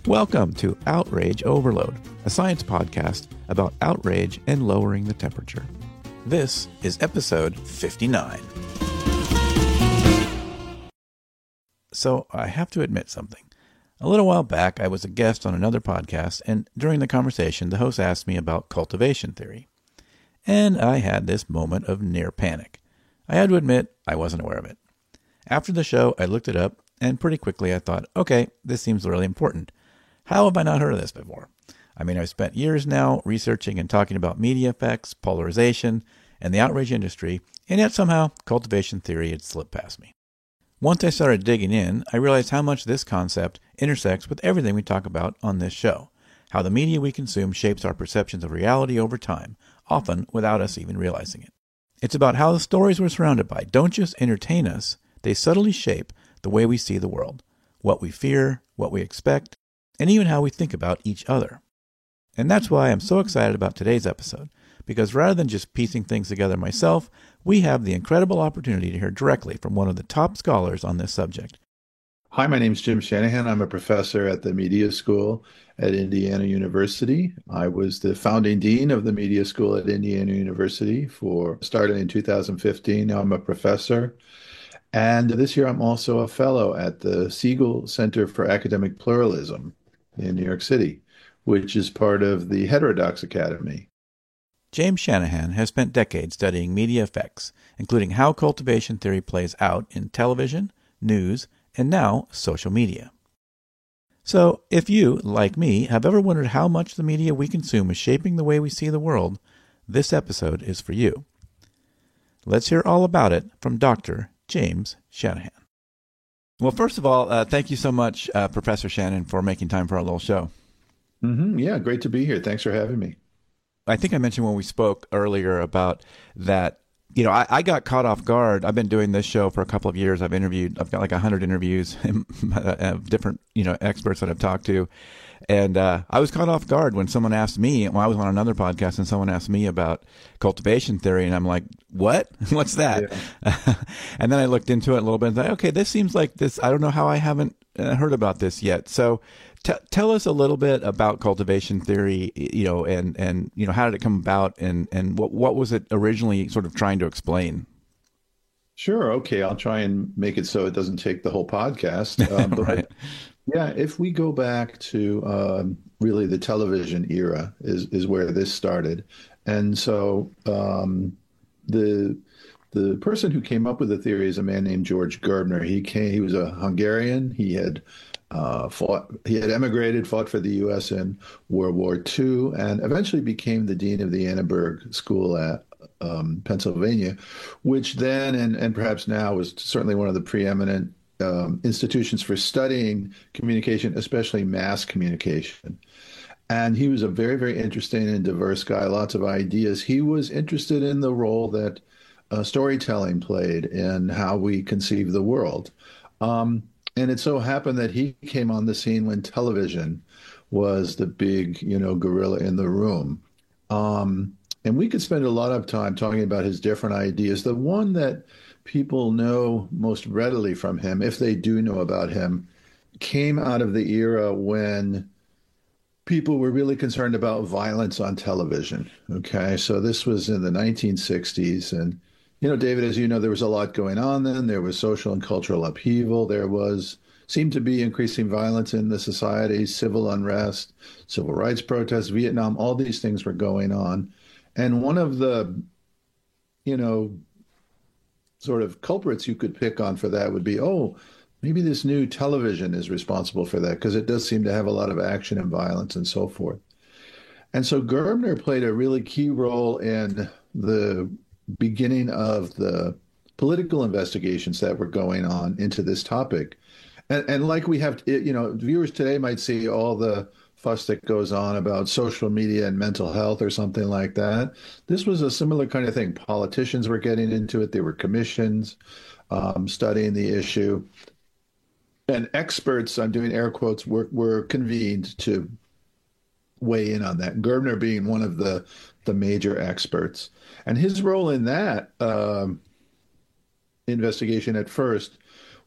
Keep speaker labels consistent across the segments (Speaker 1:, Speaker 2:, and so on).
Speaker 1: Welcome to Outrage Overload, a science podcast about outrage and lowering the temperature. This is episode 59. So I have to admit something. A little while back, I was a guest on another podcast, and during the conversation, the host asked me about cultivation theory. And I had this moment of near panic. I had to admit I wasn't aware of it. After the show, I looked it up, and pretty quickly I thought, okay, this seems really important. How have I not heard of this before? I mean, I've spent years now researching and talking about media effects, polarization, and the outrage industry, and yet somehow cultivation theory had slipped past me. Once I started digging in, I realized how much this concept intersects with everything we talk about on this show, how the media we consume shapes our perceptions of reality over time, often without us even realizing it. It's about how the stories we're surrounded by don't just entertain us, they subtly shape the way we see the world, what we fear, what we expect, and even how we think about each other. And that's why I'm so excited about today's episode, because rather than just piecing things together myself, we have the incredible opportunity to hear directly from one of the top scholars on this subject.
Speaker 2: Hi, my name is Jim Shanahan. I'm a professor at the Media School at Indiana University. I was the founding dean of the Media School at Indiana University started in 2015. Now I'm a professor. And this year I'm also a fellow at the Siegel Center for Academic Pluralism in New York City, which is part of the Heterodox Academy.
Speaker 1: James Shanahan has spent decades studying media effects, including how cultivation theory plays out in television, news, and now social media. So, if you, like me, have ever wondered how much the media we consume is shaping the way we see the world, this episode is for you. Let's hear all about it from Dr. James Shanahan. Well, first of all, thank you so much, Professor Shanahan, for making time for our little show.
Speaker 2: Yeah, great to be here. Thanks for having me.
Speaker 1: I think I mentioned when we spoke earlier about that, I got caught off guard. I've been doing this show for a couple of years. I've got like 100 interviews of different, experts that I've talked to. And I was caught off guard when someone asked me, I was on another podcast and someone asked me about cultivation theory. And I'm like, what? What's that? Yeah. And then I looked into it a little bit and thought, okay, this seems like this. I don't know how I haven't heard about this yet. So tell us a little bit about cultivation theory, and how did it come about and what was it originally sort of trying to explain?
Speaker 2: Sure. Okay. I'll try and make it so it doesn't take the whole podcast.
Speaker 1: Right.
Speaker 2: Yeah, if we go back to really the television era is where this started. And so the person who came up with the theory is a man named George Gerbner. He was a Hungarian. He had emigrated, fought for the U.S. in World War II, and eventually became the dean of the Annenberg School at Pennsylvania, which then and perhaps now was certainly one of the preeminent institutions for studying communication, especially mass communication. And he was a very, very interesting and diverse guy, lots of ideas. He was interested in the role that storytelling played in how we conceive the world. And it so happened that he came on the scene when television was the big, gorilla in the room. And we could spend a lot of time talking about his different ideas. The one that people know most readily from him, if they do know about him, came out of the era when people were really concerned about violence on television. Okay, so this was in the 1960s. And, David, as you know, there was a lot going on then. There was social and cultural upheaval. Seemed to be increasing violence in the society, civil unrest, civil rights protests, Vietnam, all these things were going on. And one of the, sort of culprits you could pick on for that would be, maybe this new television is responsible for that because it does seem to have a lot of action and violence and so forth. And so Gerbner played a really key role in the beginning of the political investigations that were going on into this topic. And like we have, viewers today might see all the fuss that goes on about social media and mental health or something like that. This was a similar kind of thing. Politicians were getting into it. There were commissions studying the issue. And experts, I'm doing air quotes, were convened to weigh in on that. Gerbner being one of the major experts. And his role in that investigation at first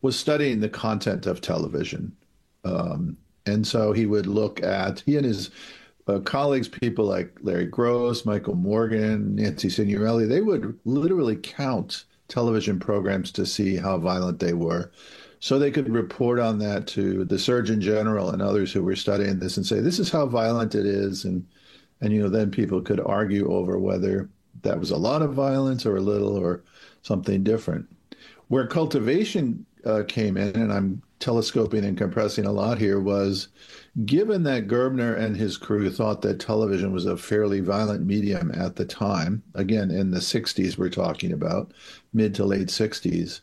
Speaker 2: was studying the content of television. And so he and his colleagues, people like Larry Gross, Michael Morgan, Nancy Signorelli, they would literally count television programs to see how violent they were. So they could report on that to the Surgeon General and others who were studying this and say, this is how violent it is. And then people could argue over whether that was a lot of violence or a little or something different. Where cultivation came in, and I'm telescoping and compressing a lot here, was given that Gerbner and his crew thought that television was a fairly violent medium at the time, again, in the 60s we're talking about, mid to late 60s,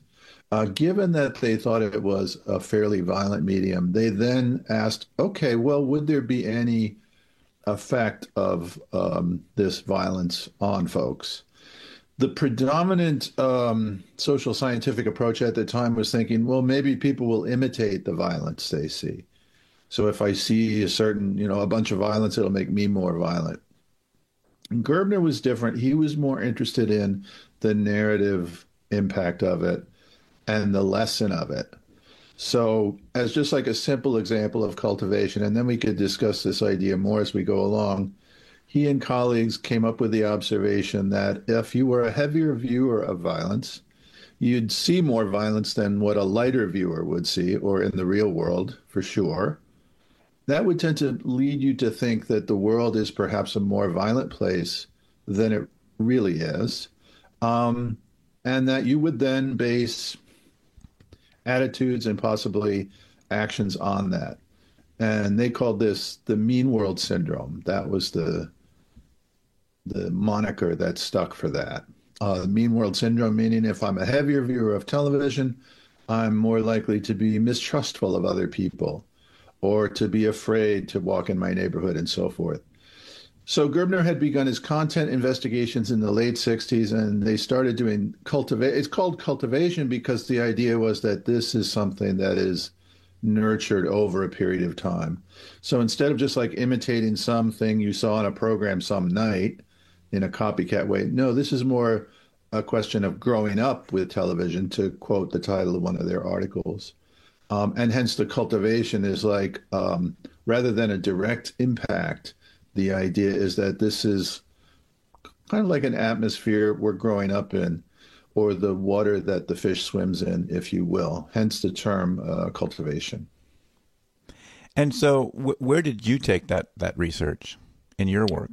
Speaker 2: given that they thought it was a fairly violent medium, they then asked, okay, well, would there be any effect of this violence on folks? The predominant social scientific approach at the time was thinking, well, maybe people will imitate the violence they see. So if I see a bunch of violence, it'll make me more violent. And Gerbner was different. He was more interested in the narrative impact of it and the lesson of it. So as just like a simple example of cultivation, and then we could discuss this idea more as we go along, he and colleagues came up with the observation that if you were a heavier viewer of violence, you'd see more violence than what a lighter viewer would see, or in the real world, for sure. That would tend to lead you to think that the world is perhaps a more violent place than it really is, and that you would then base attitudes and possibly actions on that. And they called this the mean world syndrome. That was the moniker that stuck for that. Mean world syndrome, meaning if I'm a heavier viewer of television, I'm more likely to be mistrustful of other people or to be afraid to walk in my neighborhood and so forth. So Gerbner had begun his content investigations in the late 60s, and they started doing cultivation. It's called cultivation because the idea was that this is something that is nurtured over a period of time. So instead of just like imitating something you saw on a program some night in a copycat way, no, this is more a question of growing up with television, to quote the title of one of their articles. And hence the cultivation is like, rather than a direct impact, the idea is that this is kind of like an atmosphere we're growing up in, or the water that the fish swims in, if you will, hence the term cultivation.
Speaker 1: And so where did you take that research in your work?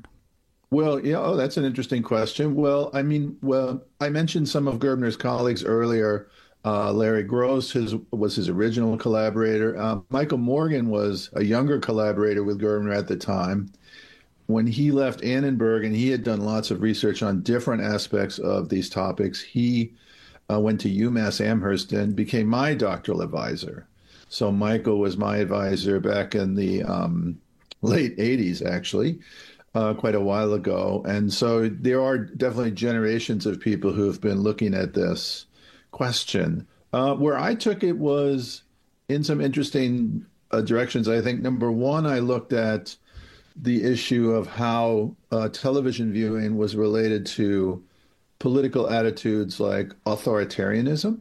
Speaker 2: Well, that's an interesting question. Well, I mentioned some of Gerbner's colleagues earlier. Larry Gross was his original collaborator. Michael Morgan was a younger collaborator with Gerbner at the time. When he left Annenberg, and he had done lots of research on different aspects of these topics, he went to UMass Amherst and became my doctoral advisor. So Michael was my advisor back in the late 80s, actually, quite a while ago. And so there are definitely generations of people who have been looking at this question. Where I took it was in some interesting directions. I think, number one, I looked at the issue of how television viewing was related to political attitudes like authoritarianism.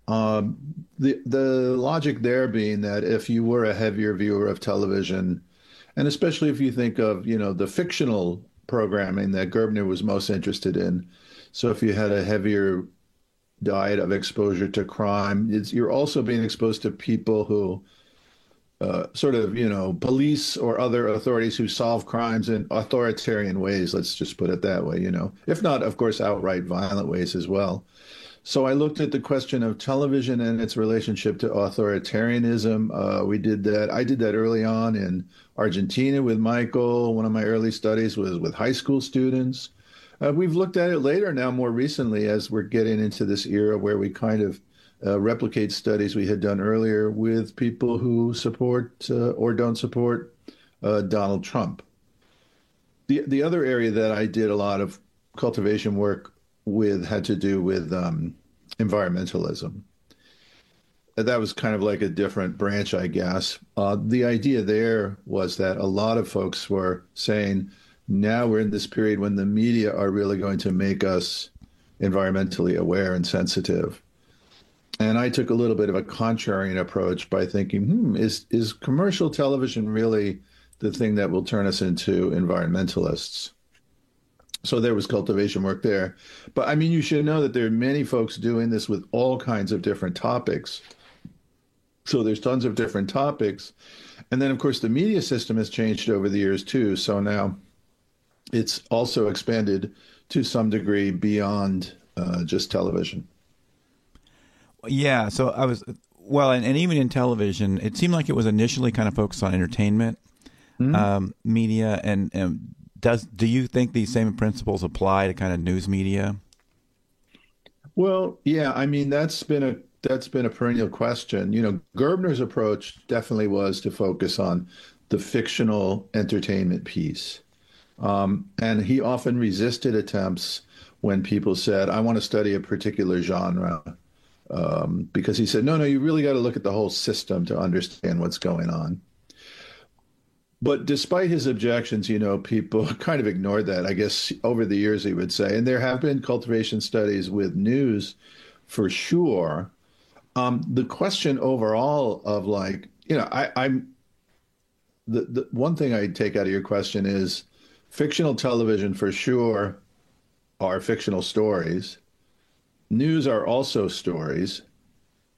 Speaker 2: The logic there being that if you were a heavier viewer of television, and especially if you think of, the fictional programming that Gerbner was most interested in, so if you had a heavier diet of exposure to crime, you're also being exposed to people who police or other authorities who solve crimes in authoritarian ways, let's just put it that way, if not, of course, outright violent ways as well. So I looked at the question of television and its relationship to authoritarianism. We did that. I did that early on in Argentina with Michael. One of my early studies was with high school students. We've looked at it later now, more recently, as we're getting into this era where we kind of replicate studies we had done earlier with people who support or don't support Donald Trump. The other area that I did a lot of cultivation work with had to do with environmentalism. That was kind of like a different branch, I guess. The idea there was that a lot of folks were saying, now we're in this period when the media are really going to make us environmentally aware and sensitive. And I took a little bit of a contrarian approach by thinking, is commercial television really the thing that will turn us into environmentalists? So there was cultivation work there. But I mean, you should know that there are many folks doing this with all kinds of different topics. So there's tons of different topics. And then, of course, the media system has changed over the years too. So now it's also expanded to some degree beyond just television.
Speaker 1: Yeah, so I was well, and even in television, it seemed like it was initially kind of focused on entertainment media, and do you think these same principles apply to kind of news media?
Speaker 2: Well, yeah, I mean that's been a perennial question. You know, Gerbner's approach definitely was to focus on the fictional entertainment piece. And he often resisted attempts when people said, I want to study a particular genre. Because he said, no, no, you really got to look at the whole system to understand what's going on. But despite his objections, you know, people kind of ignored that, I guess, over the years, he would say. And there have been cultivation studies with news for sure. The question overall of like, you know, I'm the one thing I take out of your question is fictional television for sure are fictional stories. News are also stories.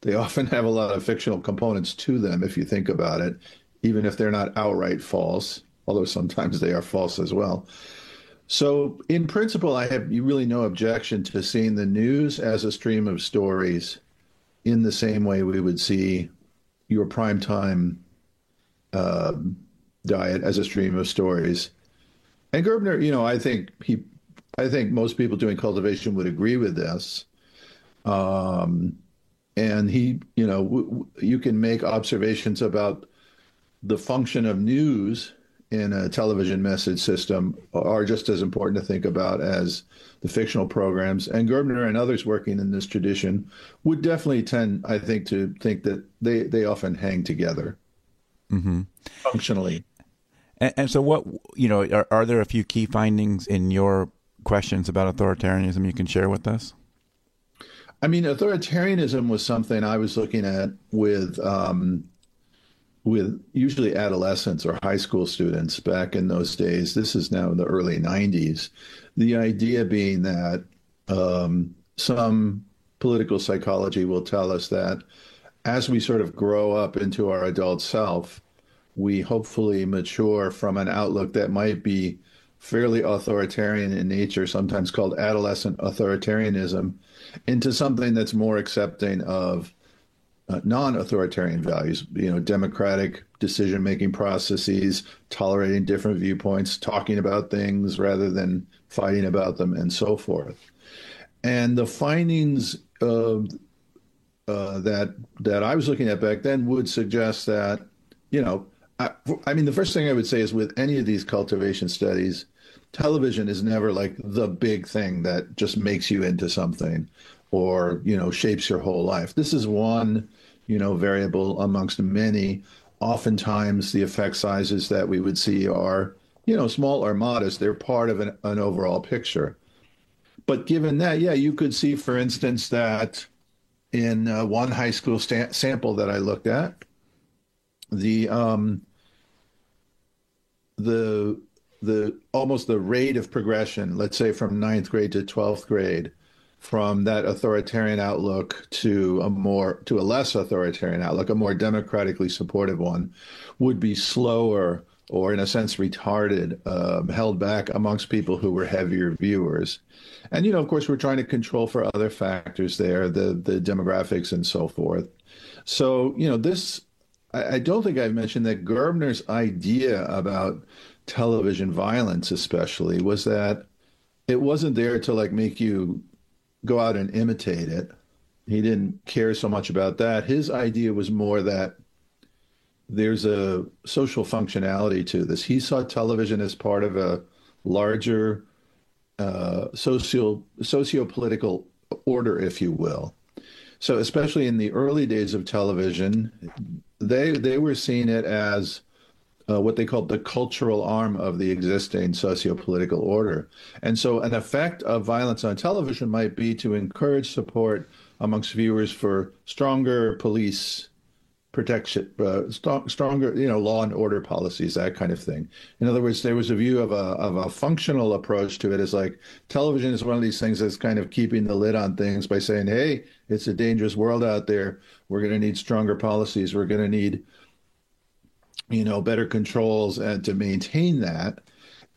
Speaker 2: They often have a lot of fictional components to them, if you think about it, even if they're not outright false, although sometimes they are false as well. So, in principle, I have really no objection to seeing the news as a stream of stories in the same way we would see your primetime uh, diet as a stream of stories. And Gerbner, you know, I think most people doing cultivation would agree with this. Um, and he, you know, you can make observations about the function of news in a television message system are just as important to think about as the fictional programs. And Gerbner and others working in this tradition would definitely tend, I think, to think that they often hang together functionally.
Speaker 1: And so, what you know, are there a few key findings in your questions about authoritarianism you can share with us?
Speaker 2: I mean, authoritarianism was something I was looking at with usually adolescents or high school students back in those days. This is now in the early 90s. The idea being that some political psychology will tell us that as we sort of grow up into our adult self, we hopefully mature from an outlook that might be fairly authoritarian in nature, sometimes called adolescent authoritarianism, into something that's more accepting of non-authoritarian values, you know, democratic decision-making processes, tolerating different viewpoints, talking about things rather than fighting about them, and so forth. And the findings that I was looking at back then would suggest that, you know, I mean, the first thing I would say is with any of these cultivation studies, television is never like the big thing that just makes you into something or, you know, shapes your whole life. This is one, you know, variable amongst many. Oftentimes, the effect sizes that we would see are, you know, small or modest. They're part of an overall picture. But given that, yeah, you could see, for instance, that in one high school sample that I looked at, the the almost the rate of progression, let's say from ninth grade to 12th grade, from that authoritarian outlook to a less authoritarian outlook, a more democratically supportive one, would be slower or in a sense retarded, held back amongst people who were heavier viewers. And, you know, of course, we're trying to control for other factors there, the demographics and so forth. So, you know, I don't think I've mentioned that Gerbner's idea about television violence, especially, was that it wasn't there to like make you go out and imitate it. He didn't care so much about that. His idea was more that there's a social functionality to this. He saw television as part of a larger socio-political order, if you will. So especially in the early days of television, they were seeing it as what they called the cultural arm of the existing socio-political order. And so an effect of violence on television might be to encourage support amongst viewers for stronger police protection, stronger, law and order policies, that kind of thing. In other words, there was a view of a functional approach to it, as like television is one of these things that's kind of keeping the lid on things by saying, hey, it's a dangerous world out there. We're going to need stronger policies. We're going to need, better controls and to maintain that.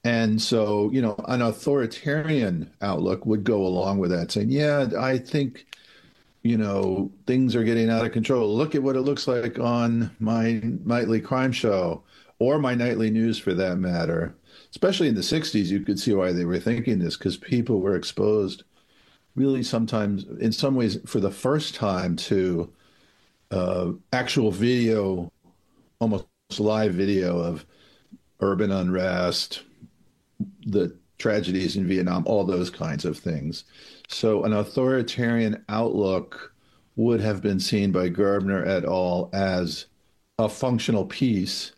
Speaker 2: And so, an authoritarian outlook would go along with that, saying, yeah, I think things are getting out of control. Look at what it looks like on my nightly crime show or my nightly news for that matter. Especially in the 60s, you could see why they were thinking this, because people were exposed really sometimes, in some ways, for the first time to actual video, almost live video of urban unrest, the tragedies in Vietnam, all those kinds of things. So an authoritarian outlook would have been seen by Gerbner et al. As a functional piece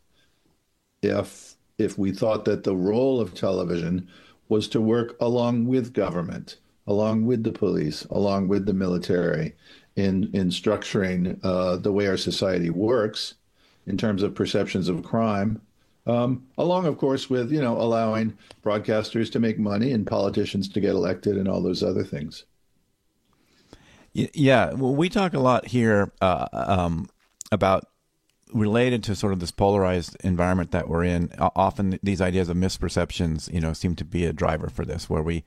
Speaker 2: if we thought that the role of television was to work along with government, along with the police, along with the military in structuring the way our society works in terms of perceptions of crime. Along, of course, with, allowing broadcasters to make money and politicians to get elected and all those other things.
Speaker 1: Yeah, well, we talk a lot here about related to sort of this polarized environment that we're in. Often these ideas of misperceptions, seem to be a driver for this, where we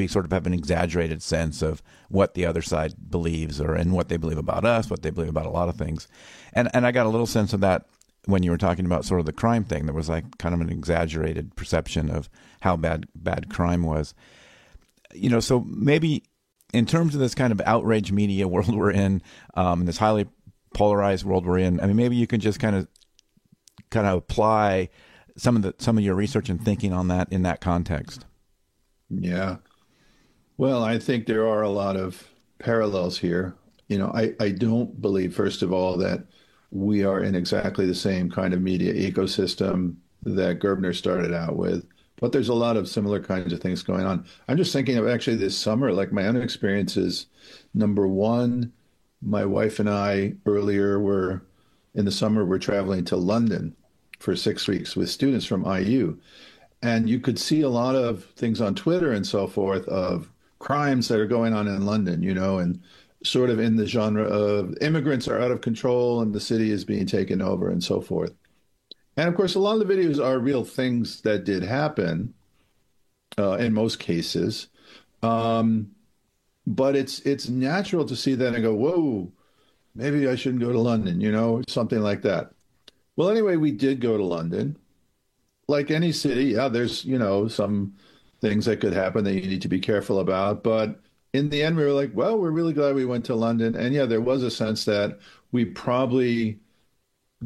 Speaker 1: sort of have an exaggerated sense of what the other side believes and what they believe about us, what they believe about a lot of things. And I got a little sense of that when you were talking about sort of the crime thing. There was like kind of an exaggerated perception of how bad crime was. So maybe in terms of this kind of outrage media world we're in, this highly polarized world we're in, I mean, maybe you can just kind of apply some of your research and thinking on that in that context.
Speaker 2: Yeah. Well, I think there are a lot of parallels here. I don't believe, first of all, that we are in exactly the same kind of media ecosystem that Gerbner started out with, but there's a lot of similar kinds of things going on. I'm just thinking of actually this summer, like my own experiences. Number one, my wife and I earlier in the summer, we're traveling to London for 6 weeks with students from IU. And you could see a lot of things on Twitter and so forth of crimes that are going on in London, and sort of in the genre of immigrants are out of control and the city is being taken over and so forth. And of course, a lot of the videos are real things that did happen in most cases. But it's natural to see that and go, whoa, maybe I shouldn't go to London, something like that. Well, anyway, we did go to London. Like any city, yeah, there's, some things that could happen that you need to be careful about. But in the end, we were like, well, we're really glad we went to London. And yeah, there was a sense that we probably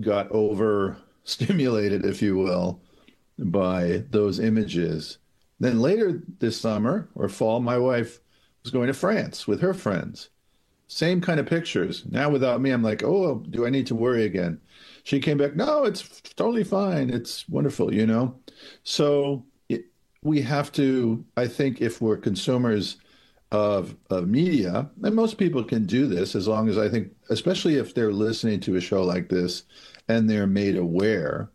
Speaker 2: got overstimulated, if you will, by those images. Then later this summer or fall, my wife was going to France with her friends. Same kind of pictures. Now without me, I'm like, oh, do I need to worry again? She came back, no, it's totally fine. It's wonderful, So we have to, I think, if we're consumers of media, and most people can do this as long as, I think, especially if they're listening to a show like this and they're made aware.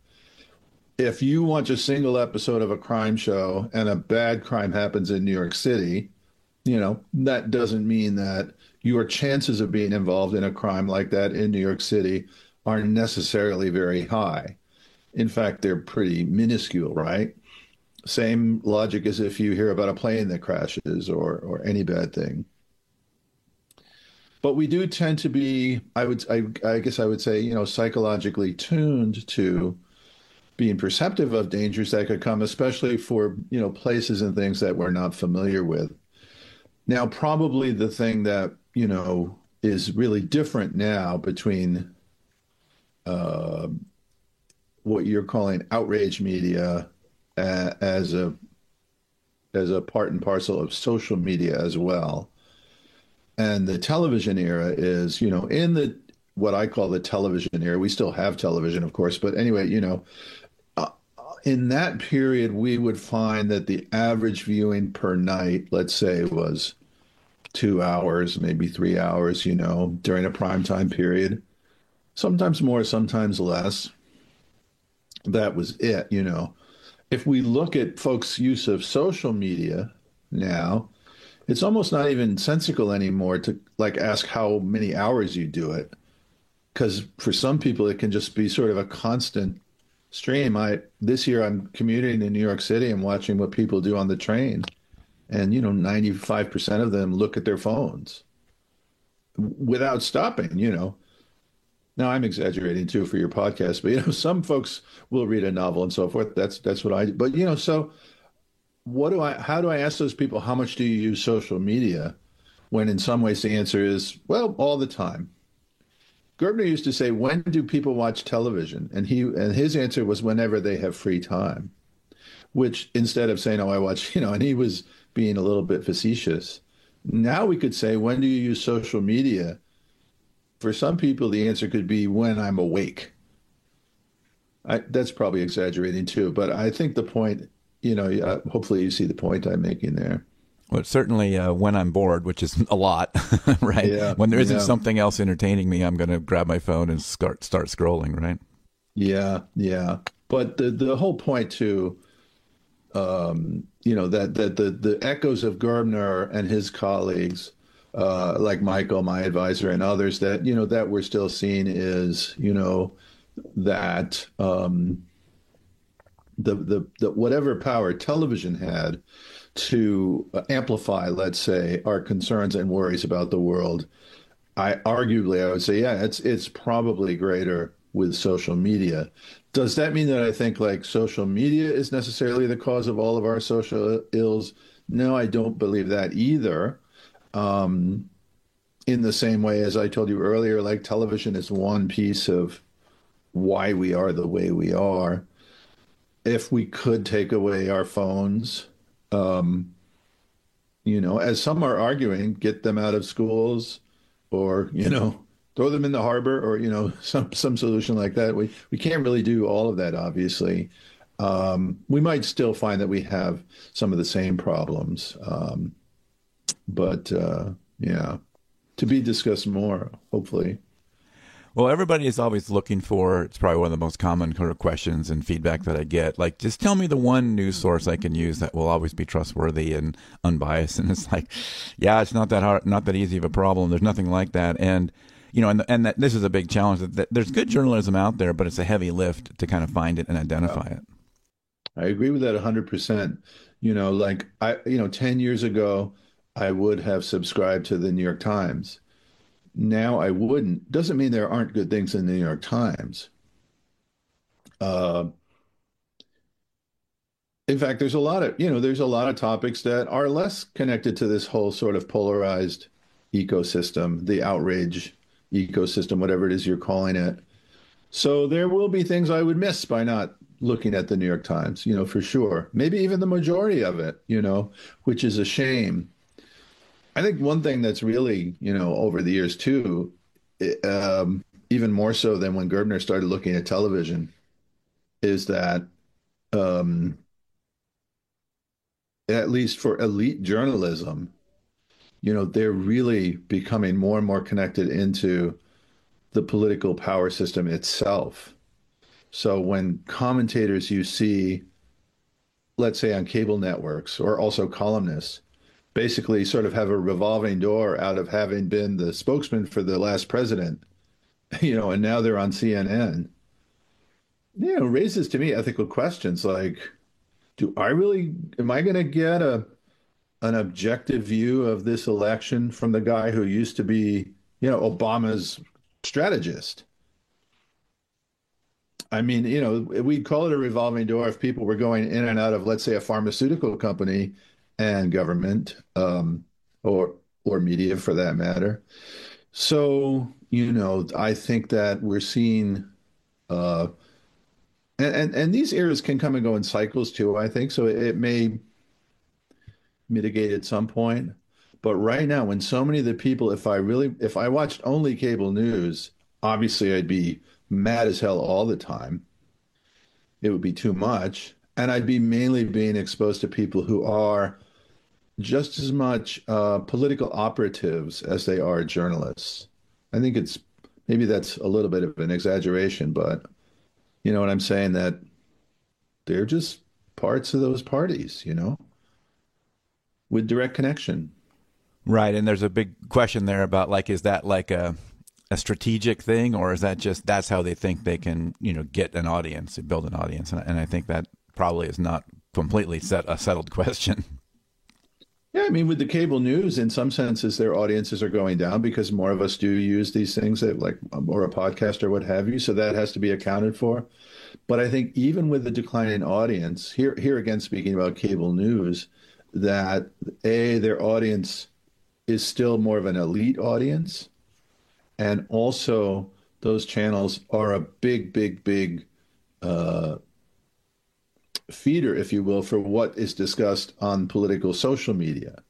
Speaker 2: If you watch a single episode of a crime show and a bad crime happens in New York City, that doesn't mean that your chances of being involved in a crime like that in New York City are necessarily very high. In fact, they're pretty minuscule, right? Same logic as if you hear about a plane that crashes or any bad thing. But we do tend to be, I guess I would say, psychologically tuned to being perceptive of dangers that could come, especially for, places and things that we're not familiar with. Now, probably the thing that, is really different now between what you're calling outrage media as a part and parcel of social media as well, and the television era is, in the what I call the television era. We still have television, of course, but anyway, in that period, we would find that the average viewing per night, let's say, was 2 hours, maybe 3 hours, during a prime time period. Sometimes more, sometimes less. That was it. If we look at folks' use of social media now, it's almost not even sensical anymore to like ask how many hours you do it. Because for some people, it can just be sort of a constant stream. This year I'm commuting in New York City and watching what people do on the train. And 95% of them look at their phones without stopping. Now I'm exaggerating too for your podcast, but some folks will read a novel and so forth. That's what I do. But so how do I ask those people how much do you use social media when in some ways the answer is, well, all the time. Gerbner used to say, when do people watch television? And his answer was whenever they have free time, which instead of saying, oh, I watch, and he was being a little bit facetious. Now we could say, when do you use social media? For some people, the answer could be when I'm awake. That's probably exaggerating too, but I think the point, hopefully you see the point I'm making there.
Speaker 1: Well, certainly when I'm bored, which is a lot, right?
Speaker 2: Yeah,
Speaker 1: When there isn't something else entertaining me, I'm going to grab my phone and start scrolling, right?
Speaker 2: Yeah, yeah. But the whole point too, that the echoes of Gerbner and his colleagues, like Michael, my advisor, and others, that we're still seeing is, that the whatever power television had to amplify, let's say, our concerns and worries about the world, I would say, yeah, it's probably greater with social media. Does that mean that I think like social media is necessarily the cause of all of our social ills? No, I don't believe that either. In the same way as I told you earlier, like television is one piece of why we are the way we are. If we could take away our phones, as some are arguing, get them out of schools or, throw them in the harbor or, some solution like that. We can't really do all of that, obviously. We might still find that we have some of the same problems. But yeah, to be discussed more, hopefully.
Speaker 1: Well, everybody is always looking for, it's probably one of the most common kind of questions and feedback that I get. Like, just tell me the one news source I can use that will always be trustworthy and unbiased. And it's like, yeah, it's not that hard, not that easy of a problem. There's nothing like that. And, this is a big challenge. That there's good journalism out there, but it's a heavy lift to kind of find it and identify it.
Speaker 2: I agree with that 100%. 10 years ago, I would have subscribed to the New York Times. Now I wouldn't. Doesn't mean there aren't good things in the New York Times. Uh, in fact, there's a lot of topics that are less connected to this whole sort of polarized ecosystem, the outrage ecosystem, whatever it is you're calling it. So there will be things I would miss by not looking at the New York Times, for sure. Maybe even the majority of it, which is a shame. I think one thing that's really, over the years too, even more so than when Gerbner started looking at television, is that um, at least for elite journalism, they're really becoming more and more connected into the political power system itself. So when commentators you see, let's say on cable networks or also columnists, basically sort of have a revolving door out of having been the spokesman for the last president, and now they're on CNN, raises to me ethical questions like, am I going to get an objective view of this election from the guy who used to be, Obama's strategist? I mean, we'd call it a revolving door if people were going in and out of, let's say, a pharmaceutical company and government, or media for that matter. So, I think that we're seeing, uh, and these eras can come and go in cycles too, I think. So it may mitigate at some point. But right now, when so many of the people, if I watched only cable news, obviously I'd be mad as hell all the time. It would be too much. And I'd be mainly being exposed to people who are just as much political operatives as they are journalists. I think it's maybe that's a little bit of an exaggeration, but you know what I'm saying, that they're just parts of those parties, with direct connection.
Speaker 1: Right, and there's a big question there about like, is that like a strategic thing, or is that just that's how they think they can, get an audience, build an audience? And I think that probably is not completely a settled question.
Speaker 2: Yeah, I mean, with the cable news, in some senses, their audiences are going down because more of us do use these things that, like, or a podcast or what have you. So that has to be accounted for. But I think even with the decline in audience, here again, speaking about cable news, that their audience is still more of an elite audience, and also those channels are a big, big, big uh, feeder, if you will, for what is discussed on political social media.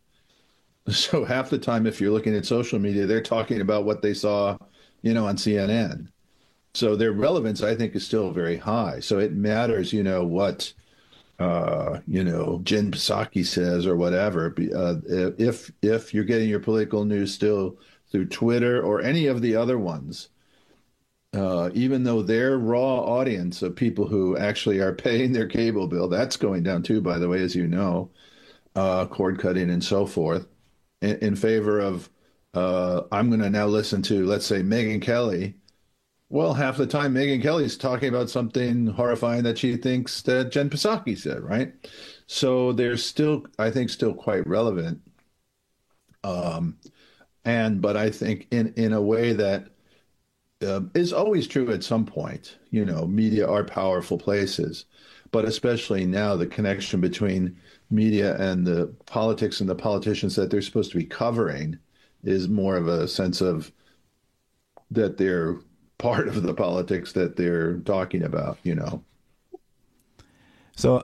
Speaker 2: So half the time, if you're looking at social media, they're talking about what they saw, on CNN. So their relevance, I think, is still very high. So it matters, what Jen Psaki says or whatever. If you're getting your political news still through Twitter or any of the other ones, even though their raw audience of people who actually are paying their cable bill, that's going down too, by the way, as you know, cord cutting and so forth, in favor of I'm going to now listen to, let's say, Megyn Kelly. Well, half the time Megyn Kelly's talking about something horrifying that she thinks that Jen Psaki said, right? So they're still, I think, still quite relevant. Um, but I think in a way that is always true at some point. Media are powerful places, but especially now, the connection between media and the politics and the politicians that they're supposed to be covering is more of a sense of that they're part of the politics that they're talking about.
Speaker 1: So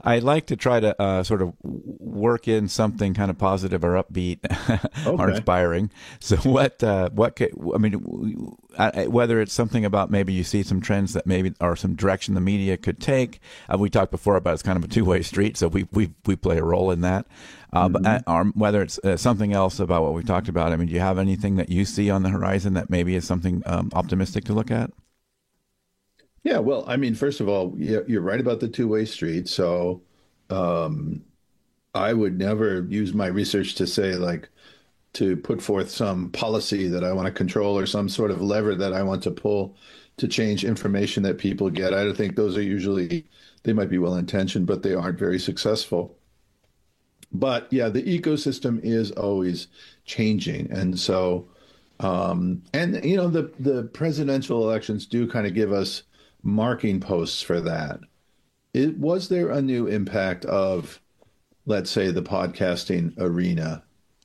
Speaker 1: I like to try to sort of work in something kind of positive or upbeat or
Speaker 2: Okay.
Speaker 1: inspiring. So I mean, whether it's something about maybe you see some trends that maybe or some direction the media could take. We talked before about it's kind of a two-way street, so we play a role in that. But
Speaker 2: Hmm.
Speaker 1: or whether it's something else about what we talked about. I mean, do you have anything that you see on the horizon that maybe is something optimistic to look at?
Speaker 2: Yeah, well, I mean, first of all, you're right about the two-way street. So um, I would never use my research to say, like, to put forth some policy that I want to control or some sort of lever that I want to pull to change information that people get. I don't think those are usually, they might be well intentioned, but they aren't very successful. But yeah, the ecosystem is always changing. And so, the presidential elections do kind of give us marking posts for that. Was there a new impact of, let's say, the podcasting arena,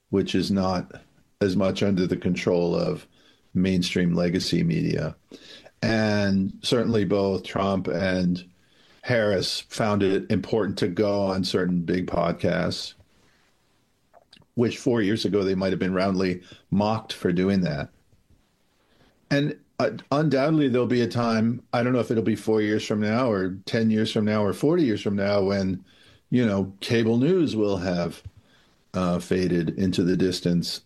Speaker 2: which is not as much under the control of mainstream legacy media? And certainly both Trump and Harris found it important to go on certain big podcasts, which 4 years ago they might have been roundly mocked for doing that. And undoubtedly, there'll be a time, I don't know if it'll be 4 years from now or 10 years from now or 40 years from now, when, cable news will have faded into the distance.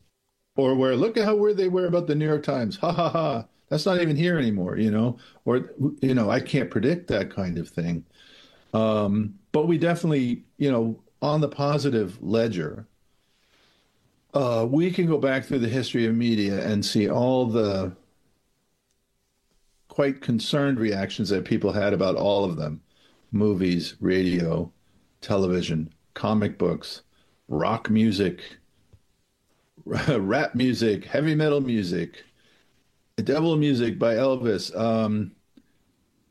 Speaker 2: Or where, look at how weird they were about the New York Times. Ha ha ha. That's not even here anymore. Or, I can't predict that kind of thing. But we definitely, on the positive ledger, we can go back through the history of media and see all the quite concerned reactions that people had about all of them: movies, radio, television, comic books, rock music, rap music, heavy metal music, devil music by Elvis,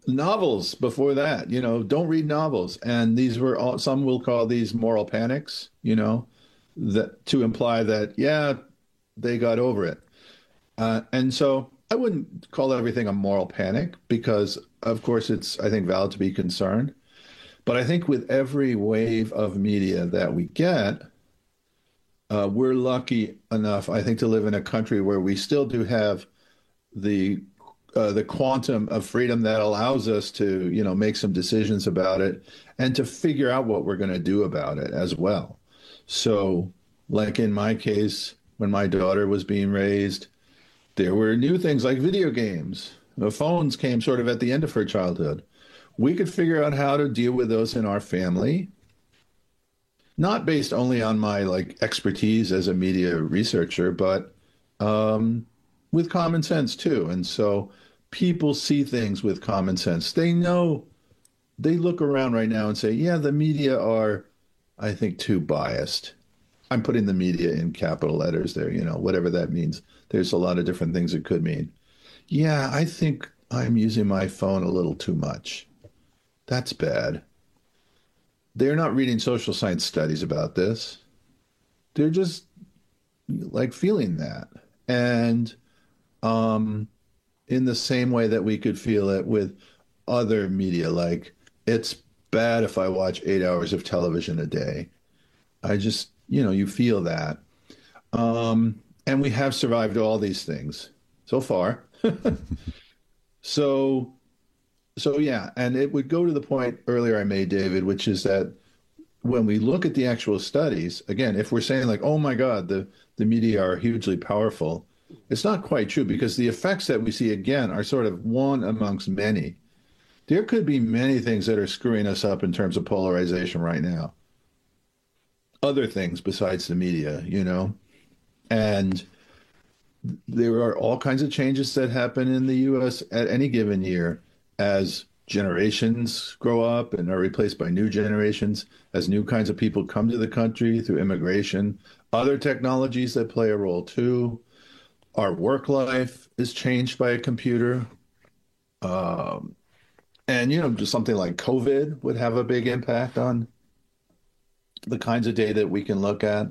Speaker 2: novels before that. Don't read novels. And these were all, some will call these moral panics, that to imply that, yeah, they got over it. And so I wouldn't call everything a moral panic because, of course, it's, I think, valid to be concerned. But I think with every wave of media that we get, we're lucky enough, I think, to live in a country where we still do have the the quantum of freedom that allows us to, make some decisions about it and to figure out what we're going to do about it as well. So, like in my case, when my daughter was being raised, there were new things like video games. The phones came sort of at the end of her childhood. We could figure out how to deal with those in our family, not based only on my like expertise as a media researcher, but with common sense too. And so people see things with common sense. They know, they look around right now and say, yeah, the media are, I think, too biased. I'm putting the media in capital letters there, whatever that means. There's a lot of different things it could mean. Yeah, I think I'm using my phone a little too much. That's bad. They're not reading social science studies about this. They're just like feeling that. And in the same way that we could feel it with other media, like it's bad if I watch 8 hours of television a day. I just, you feel that. And we have survived all these things so far. So, so yeah, and it would go to the point earlier I made, David, which is that when we look at the actual studies, again, if we're saying like, oh my God, the media are hugely powerful, it's not quite true because the effects that we see again are sort of one amongst many. There could be many things that are screwing us up in terms of polarization right now. Other things besides the media. And there are all kinds of changes that happen in the U.S. at any given year as generations grow up and are replaced by new generations, as new kinds of people come to the country through immigration, other technologies that play a role too. Our work life is changed by a computer. And just something like COVID would have a big impact on the kinds of data that we can look at.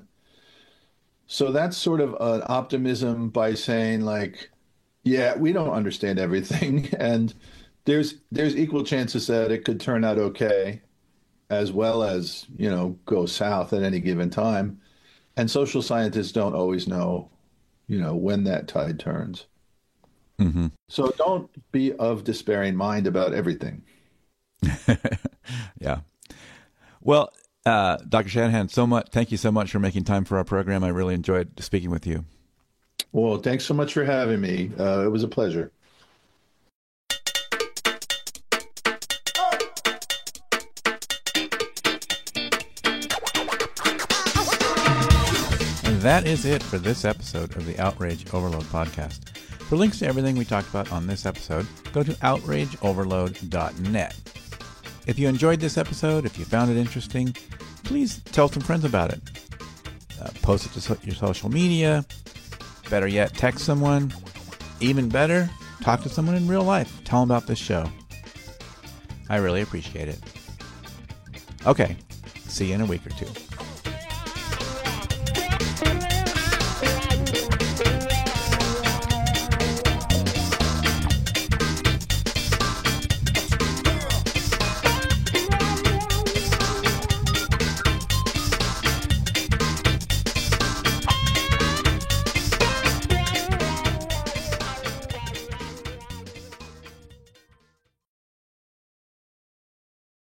Speaker 2: So that's sort of an optimism by saying like, yeah, we don't understand everything. And there's equal chances that it could turn out okay, as well as, go south at any given time. And social scientists don't always know, when that tide turns.
Speaker 1: Mm-hmm.
Speaker 2: So don't be of despairing mind about everything.
Speaker 1: Yeah. Well, Dr. Shanahan, thank you so much for making time for our program. I really enjoyed speaking with you.
Speaker 2: Well, thanks so much for having me. It was a pleasure.
Speaker 1: And that is it for this episode of the Outrage Overload podcast. For links to everything we talked about on this episode, go to outrageoverload.net. If you enjoyed this episode, if you found it interesting, please tell some friends about it. Post it to your social media. Better yet, text someone. Even better, talk to someone in real life. Tell them about this show. I really appreciate it. Okay, see you in a week or two.